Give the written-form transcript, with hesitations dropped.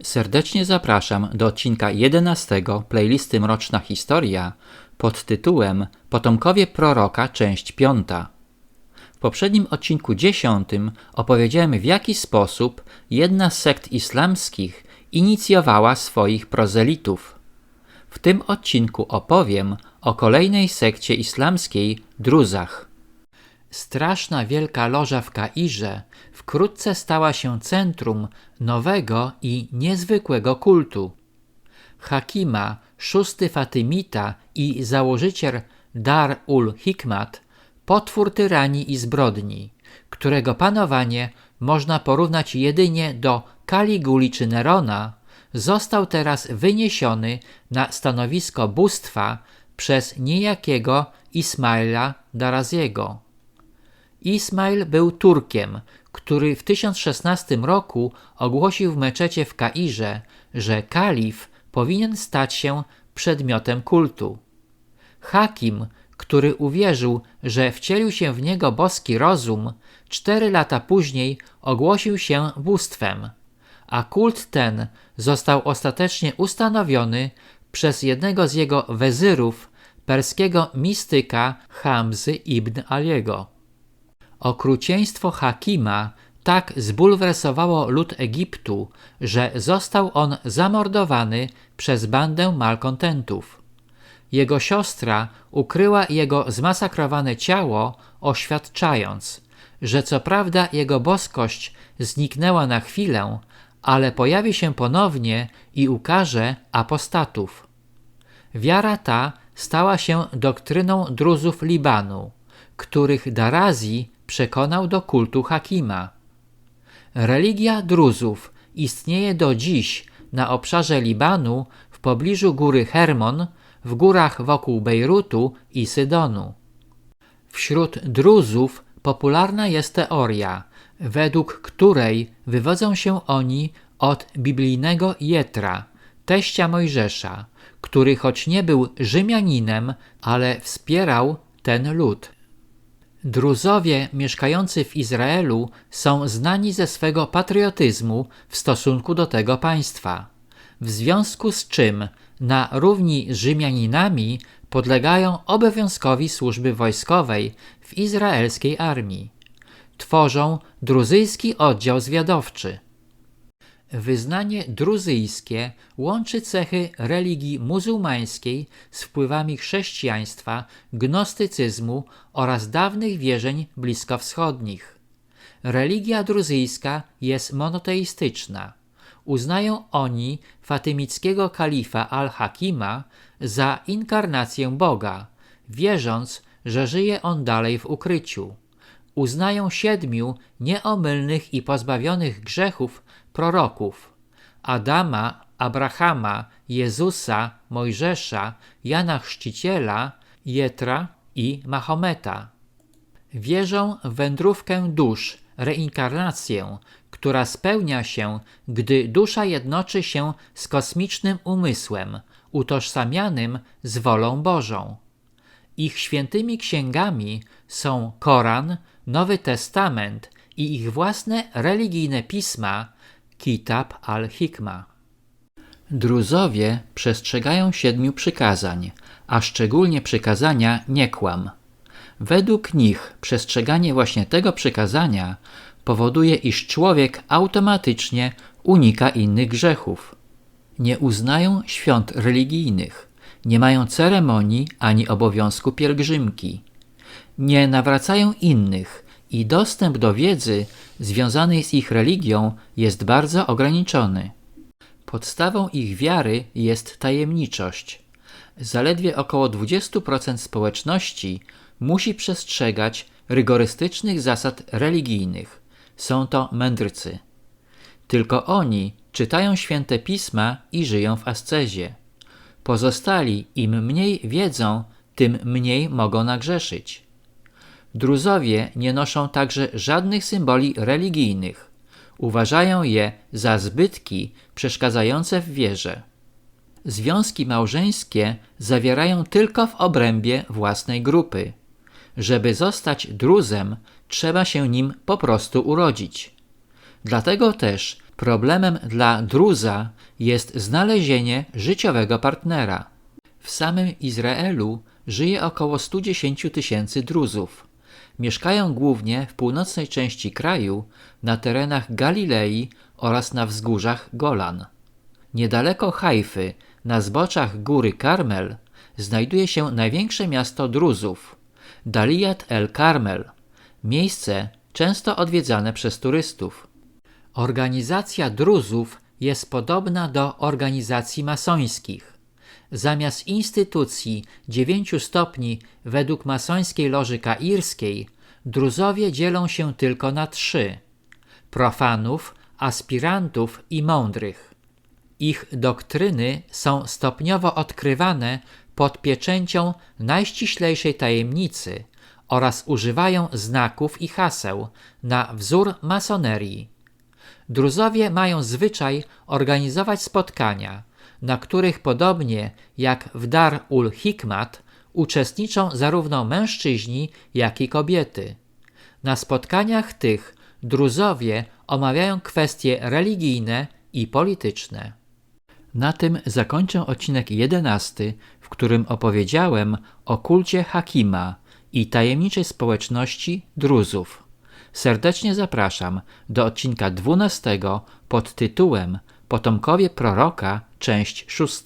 Serdecznie zapraszam do odcinka 11 playlisty Mroczna Historia pod tytułem Potomkowie Proroka, część 5. W poprzednim odcinku 10 opowiedziałem, w jaki sposób jedna z sekt islamskich inicjowała swoich prozelitów. W tym odcinku opowiem o kolejnej sekcie islamskiej, Druzach. Straszna wielka loża w Kairze wkrótce stała się centrum nowego i niezwykłego kultu. Hakima, szósty Fatymita i założyciel Dar ul-Hikmat, potwór tyranii i zbrodni, którego panowanie można porównać jedynie do Kaliguli czy Nerona, został teraz wyniesiony na stanowisko bóstwa przez niejakiego Ismaila Daraziego. Ismail był Turkiem, który w 1016 roku ogłosił w meczecie w Kairze, że kalif powinien stać się przedmiotem kultu. Hakim, który uwierzył, że wcielił się w niego boski rozum, 4 lata później ogłosił się bóstwem, a kult ten został ostatecznie ustanowiony przez jednego z jego wezyrów, perskiego mistyka Hamzy ibn Aliego. Okrucieństwo Hakima tak zbulwersowało lud Egiptu, że został on zamordowany przez bandę malkontentów. Jego siostra ukryła jego zmasakrowane ciało, oświadczając, że co prawda jego boskość zniknęła na chwilę, ale pojawi się ponownie i ukaże apostatów. Wiara ta stała się doktryną Druzów Libanu, których Darazi przekonał do kultu Hakima. Religia Druzów istnieje do dziś na obszarze Libanu w pobliżu góry Hermon, w górach wokół Bejrutu i Sydonu. Wśród Druzów popularna jest teoria, według której wywodzą się oni od biblijnego Jetra, teścia Mojżesza, który choć nie był Rzymianinem, ale wspierał ten lud. Druzowie mieszkający w Izraelu są znani ze swego patriotyzmu w stosunku do tego państwa, w związku z czym na równi z Rzymianinami podlegają obowiązkowi służby wojskowej w izraelskiej armii. Tworzą druzyjski oddział zwiadowczy. Wyznanie druzyjskie łączy cechy religii muzułmańskiej z wpływami chrześcijaństwa, gnostycyzmu oraz dawnych wierzeń bliskowschodnich. Religia druzyjska jest monoteistyczna. Uznają oni fatymickiego kalifa al-Hakima za inkarnację Boga, wierząc, że żyje on dalej w ukryciu. Uznają 7 nieomylnych i pozbawionych grzechów proroków: Adama, Abrahama, Jezusa, Mojżesza, Jana Chrzciciela, Jetra i Mahometa. Wierzą w wędrówkę dusz, reinkarnację, która spełnia się, gdy dusza jednoczy się z kosmicznym umysłem, utożsamianym z wolą Bożą. Ich świętymi księgami są Koran, Nowy Testament i ich własne religijne pisma, Kitab al-Hikma. Druzowie przestrzegają 7 przykazań, a szczególnie przykazania nie kłam. Według nich przestrzeganie właśnie tego przykazania powoduje, iż człowiek automatycznie unika innych grzechów. Nie uznają świąt religijnych, nie mają ceremonii ani obowiązku pielgrzymki. Nie nawracają innych i dostęp do wiedzy związanej z ich religią jest bardzo ograniczony. Podstawą ich wiary jest tajemniczość. Zaledwie około 20% społeczności musi przestrzegać rygorystycznych zasad religijnych. Są to mędrcy. Tylko oni czytają święte pisma i żyją w ascezie. Pozostali im mniej wiedzą, tym mniej mogą nagrzeszyć. Druzowie nie noszą także żadnych symboli religijnych. Uważają je za zbytki przeszkadzające w wierze. Związki małżeńskie zawierają tylko w obrębie własnej grupy. Żeby zostać druzem, trzeba się nim po prostu urodzić. Dlatego też Problemem dla Druza jest znalezienie życiowego partnera. W samym Izraelu żyje około 110 000 Druzów. Mieszkają głównie w północnej części kraju, na terenach Galilei oraz na wzgórzach Golan. Niedaleko Hajfy, na zboczach góry Karmel, znajduje się największe miasto Druzów, Daliat el-Karmel, miejsce często odwiedzane przez turystów. Organizacja Druzów jest podobna do organizacji masońskich. Zamiast instytucji 9 stopni według masońskiej loży kairskiej, Druzowie dzielą się tylko na 3: profanów, aspirantów i mądrych. Ich doktryny są stopniowo odkrywane pod pieczęcią najściślejszej tajemnicy oraz używają znaków i haseł na wzór masonerii. Druzowie mają zwyczaj organizować spotkania, na których podobnie jak w Dar ul Hikmat uczestniczą zarówno mężczyźni, jak i kobiety. Na spotkaniach tych Druzowie omawiają kwestie religijne i polityczne. Na tym zakończę odcinek 11, w którym opowiedziałem o kulcie Hakima i tajemniczej społeczności Druzów. Serdecznie zapraszam do odcinka 12 pod tytułem Potomkowie proroka, część 6.